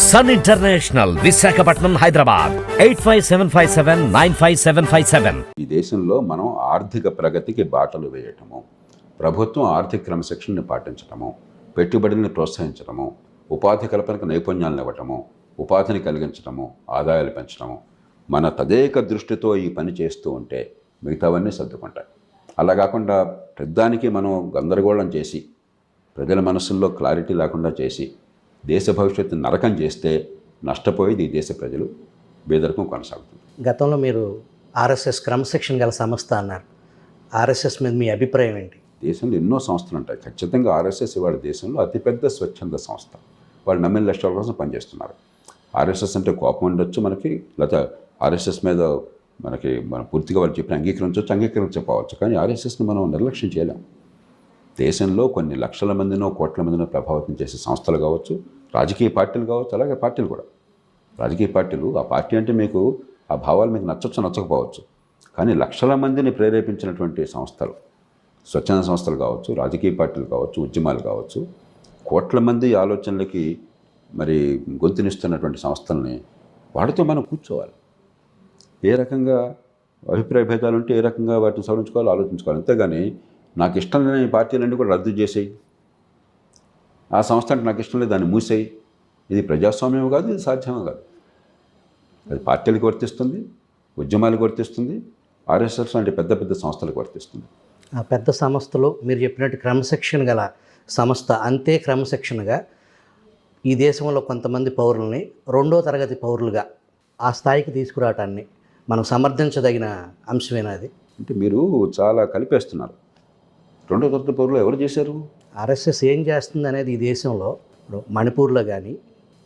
Sun international, Visakhapatnam, Hyderabad 8575795757. ఈ దేశంలో మనం ఆర్థిక ప్రగతికి బాటలు వేయటము, ప్రభుత్వం ఆర్థిక క్రమశిక్షణని పాటించటము, పెట్టుబడులను ప్రోత్సహించటము, ఉపాధి కల్పనకు నైపుణ్యాలను ఇవ్వటము, ఉపాధిని కలిగించటము, ఆదాయాలు పెంచటము, మన తదేక దృష్టితో ఈ పని చేస్తూ ఉంటే మిగతావన్నీ సర్దుకుంటాయి. అలా కాకుండా పెద్దానికి మనం గందరగోళం చేసి ప్రజల మనసుల్లో క్లారిటీ లేకుండా చేసి దేశ భవిష్యత్తు నరకం చేస్తే నష్టపోయేది ఈ దేశ ప్రజలు, బేదరికం కొనసాగుతుంది. గతంలో మీరు ఆర్ఎస్ఎస్ క్రమశిక్షణ గల సంస్థ అన్నారు. ఆర్ఎస్ఎస్ మీద మీ అభిప్రాయం ఏంటి? దేశంలో ఎన్నో సంస్థలు ఉంటాయి. ఖచ్చితంగా ఆర్ఎస్ఎస్ ఇవాళ దేశంలో అతిపెద్ద స్వచ్ఛంద సంస్థ. వాళ్ళు నమ్మిన లక్ష్యాల కోసం పనిచేస్తున్నారు. ఆర్ఎస్ఎస్ అంటే కోపం ఉండొచ్చు మనకి, లేకపోతే ఆర్ఎస్ఎస్ మీద మనం పూర్తిగా వాళ్ళు చెప్పిన అంగీకరించకపోవచ్చు. కానీ ఆర్ఎస్ఎస్ని మనం నిర్లక్ష్యం చేయలేం. దేశంలో కొన్ని లక్షల మందినో కోట్ల మందినో ప్రభావితం చేసే సంస్థలు కావచ్చు, రాజకీయ పార్టీలు కావచ్చు, అలాగే పార్టీలు కూడా. రాజకీయ పార్టీలు, ఆ పార్టీ అంటే మీకు ఆ భావాలు మీకు నచ్చకపోవచ్చు, కానీ లక్షల మందిని ప్రేరేపించినటువంటి సంస్థలు, స్వచ్ఛంద సంస్థలు కావచ్చు, రాజకీయ పార్టీలు కావచ్చు, ఉద్యమాలు కావచ్చు, కోట్ల మంది ఆలోచనలకి మరి గొంతునిస్తున్నటువంటి సంస్థల్ని వాటితో మనం కూర్చోవాలి. ఏ రకంగా అభిప్రాయ భేదాలు ఉంటే ఏ రకంగా వాటిని సవరించుకోవాలో ఆలోచించుకోవాలి. అంతేగాని నాకు ఇష్టం లేని పార్టీలన్నీ కూడా రద్దు చేసేయి, ఆ సంస్థ అంటే నాకు ఇష్టం లేదు దాన్ని మూసేయి, ఇది ప్రజాస్వామ్యం కాదు, ఇది సాధ్యమే కాదు. అది పార్టీలకు వర్తిస్తుంది, ఉద్యమాలకు వర్తిస్తుంది, ఆర్ఎస్ఎస్ లాంటి పెద్ద పెద్ద సంస్థలకు వర్తిస్తుంది. ఆ పెద్ద సంస్థలు మీరు చెప్పినట్టు క్రమశిక్షణ గల సంస్థ అంతే క్రమశిక్షణగా ఈ దేశంలో కొంతమంది పౌరుల్ని రెండో తరగతి పౌరులుగా ఆ స్థాయికి తీసుకురావటాన్ని మనం సమర్థించదగిన అంశమేనా అది? అంటే మీరు చాలా కలిపేస్తున్నారు. రెండో తరగతి పౌరులు ఎవరు చేశారు? ఆర్ఎస్ఎస్ ఏం చేస్తుంది అనేది ఈ దేశంలో మణిపూర్లో కానీ,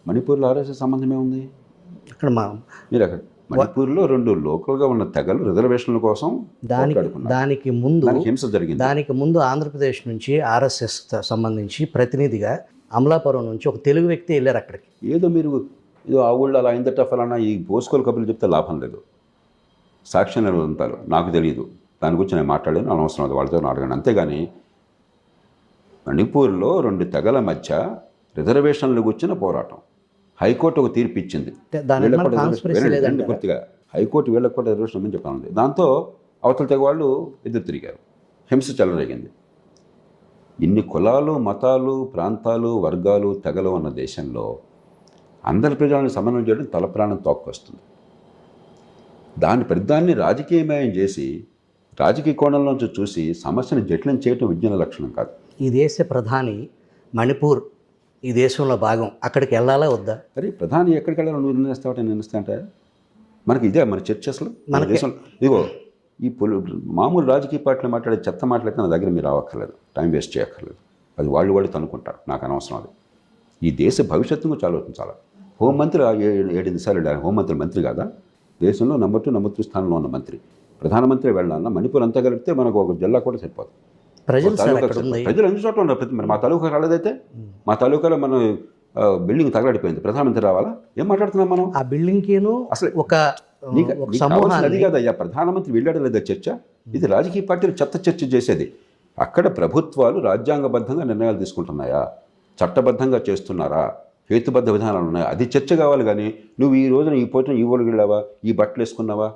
మణిపూర్లో ఆర్ఎస్ఎస్ సంబంధం ఏముంది? అక్కడ మీరు అక్కడ మణిపూర్లో 2 లోకల్గా ఉన్న తెగలు రిజర్వేషన్ల కోసం దానికి ముందు హింస జరిగింది. దానికి ముందు ఆంధ్రప్రదేశ్ నుంచి ఆర్ఎస్ఎస్ సంబంధించి ప్రతినిధిగా అమలాపురం నుంచి ఒక తెలుగు వ్యక్తి వెళ్ళారు అక్కడికి. ఏదో ఆ ఊళ్ళో అలా అయిందట ఫలానా ఈ పోసుకోలు కబుర్లు చెప్తే లాభం లేదు. సాక్ష్యం నిలబడతారు, నాకు తెలియదు, దాని గురించి నేను మాట్లాడాను, అనవసరం అది వాళ్ళతో అడగను. అంతేగాని మణిపూర్లో 2 తెగల మధ్య రిజర్వేషన్లు గురించిన పోరాటం, హైకోర్టు ఒక తీర్పు ఇచ్చింది. పూర్తిగా హైకోర్టు వీళ్ళకి కూడా రిజర్వేషన్ అని చెప్పాలి. దాంతో అవతల తెగ వాళ్ళు ఎదురు తిరిగారు, హింస చెలరేగింది. ఇన్ని కులాలు, మతాలు, ప్రాంతాలు, వర్గాలు, తెగలు ఉన్న దేశంలో అందరి ప్రజలను సమన్వయం చేయడం తలప్రాణం తోక్కొస్తుంది. దాన్ని రాజకీయమయం చేసి రాజకీయ కోణంలోంచి చూసి సమస్యను జటిలం చేయటం విజ్ఞాన లక్షణం కాదు. ఈ దేశ ప్రధాని మణిపూర్ ఈ దేశంలో భాగం, అక్కడికి వెళ్ళాలా వద్దా? అరే ప్రధాని ఎక్కడికి వెళ్ళాలో నువ్వు నిర్ణయిస్తావు, నిర్ణయిస్తా మనకి ఇదే మన చర్చ అసలు. మన దేశం ఇదిగో ఈ మామూలు రాజకీయ పార్టీలు మాట్లాడే చెత్త మాట్లాడితే నా దగ్గర మీరు రావక్కర్లేదు, టైం వేస్ట్ చేయక్కర్లేదు. అది వాళ్ళు తనుకుంటారు, నాకు అనవసరం. అది ఈ దేశ భవిష్యత్తు గురించి ఆలోచించాలి. హోంమంత్రి 7 సార్లు వెళ్ళారు. హోంమంత్రి మంత్రి కాదా? దేశంలో నెంబర్ 2, నెంబర్ 3 స్థానంలో ఉన్న మంత్రి. ప్రధానమంత్రి వెళ్ళాలన్నా మణిపూర్ అంతా కలిపితే మనకు ఒక జిల్లా కూడా సరిపోతుంది. ప్రజలు అన్ని చోట్ల ఉన్నారు. మరి మా తాలూకా రాలేదైతే, మా తాలూకాలో మనం బిల్డింగ్ తగలడిపోయింది, ప్రధానమంత్రి రావాలా? ఏం మాట్లాడుతున్నాం మనం? ఆ బిల్డింగ్కిను అసలు ఒక అది కాదయ్యా, ప్రధానమంత్రి వెళ్ళాడు లేదా చర్చ. ఇది రాజకీయ పార్టీలు చెత్త చర్చ చేసేది. అక్కడ ప్రభుత్వాలు రాజ్యాంగబద్ధంగా నిర్ణయాలు తీసుకుంటున్నాయా, చట్టబద్ధంగా చేస్తున్నారా, హేతుబద్ధ విధానాలు ఉన్నాయా, అది చర్చ కావాలి. కానీ నువ్వు ఈ రోజున ఈ పోటీ ఈ ఊరికి వెళ్ళావా, ఈ బట్టలు వేసుకున్నావా,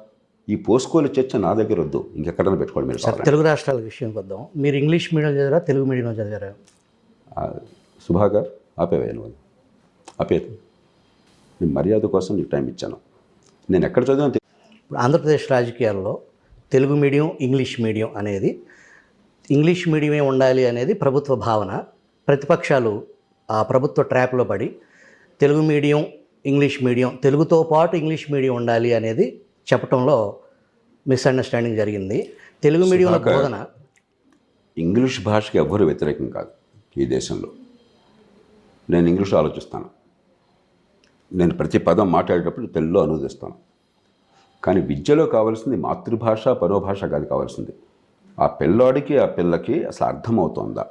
ఈ పోసుకోలు చర్చ నా దగ్గర వద్దు, ఇంకెక్కడైనా పెట్టుకోండి. మీరు తెలుగు రాష్ట్రాల విషయంకి వద్దాం. మీరు ఇంగ్లీష్ మీడియం చదివారా, తెలుగు మీడియం చదివారా? సుభాకర్ ఆపేవాను, ఆపేది. నేను మర్యాద కోసం నీకు టైం ఇచ్చాను. నేను ఎక్కడ చదివాను? ఇప్పుడు ఆంధ్రప్రదేశ్ రాజకీయాల్లో తెలుగు మీడియం, ఇంగ్లీష్ మీడియం అనేది, ఇంగ్లీష్ మీడియమే ఉండాలి అనేది ప్రభుత్వ భావన. ప్రతిపక్షాలు ఆ ప్రభుత్వ ట్రాప్లో పడి తెలుగు మీడియం, ఇంగ్లీష్ మీడియం, తెలుగుతో పాటు ఇంగ్లీష్ మీడియం ఉండాలి అనేది చెప్పడంలో మిస్అండర్స్టాండింగ్ జరిగింది. తెలుగు మీడియంలో బోధన, ఇంగ్లీష్ భాషకి ఎవ్వరూ వ్యతిరేకం కాదు ఈ దేశంలో. నేను ఇంగ్లీష్లో ఆలోచిస్తాను, నేను ప్రతి పదం మాట్లాడేటప్పుడు తెలుగులో అనువదిస్తాను. కానీ విద్యలో కావాల్సింది మాతృభాష, పరోభాష కాదు కావాల్సింది. ఆ పిల్లాడికి, ఆ పిల్లకి అసలు అర్థమవుతోందా,